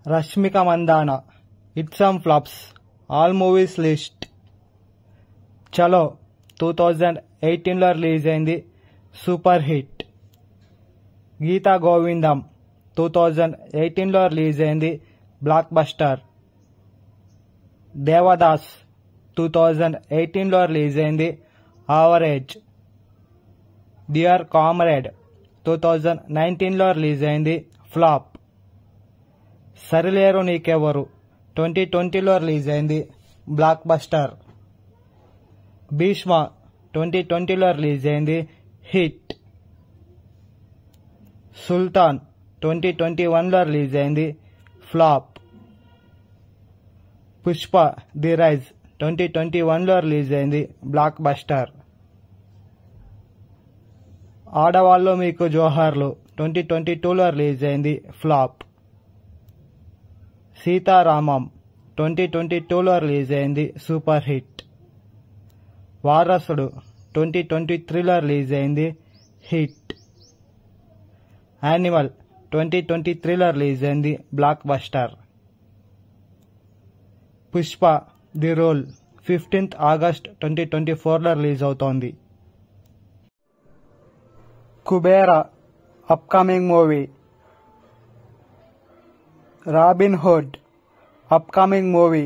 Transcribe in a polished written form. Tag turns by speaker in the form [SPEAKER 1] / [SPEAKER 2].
[SPEAKER 1] Rashmika Mandanna hits and flops all movies list. Chalo 2018లో release అయింది, super hit. Geetha Govindam 2018లో రిలీజ్ అయింది, బ్లాక్ బస్టర్. దేవదాస్ 2018లో రిలీజ్ అయింది, యావరేజ్. డియర్ కామ్రేడ్ 2019లో రిలీజ్ అయింది, ఫ్లాప్. సరిలేరు నీకెవరు 2020లో రిలీజ్ అయింది, బ్లాక్ బస్టర్. భీష్మ 2020లో రిలీజ్ అయింది, హిట్. సుల్తాన్ 2021లో రిలీజ్ అయింది, ఫ్లాప్. పుష్ప ది రైజ్ 2021లో రిలీజ్ అయింది, బ్లాక్ బస్టర్. ఆడవాళ్ళు మీకు జోహార్లు 2022లో రిలీజ్ అయింది, ఫ్లాప్. సీతారామం 2022లో రిలీజ్ అయింది, సూపర్ హిట్. వారసుడు 2023లో రిలీజ్ అయింది, హిట్. యానిమల్ 2023లో రిలీజ్ అయింది, blockbuster. Pushpa The Rule 15th August 2024లో రిలీజ్ అవుతోంది. Kubera upcoming movie. Robin Hood upcoming movie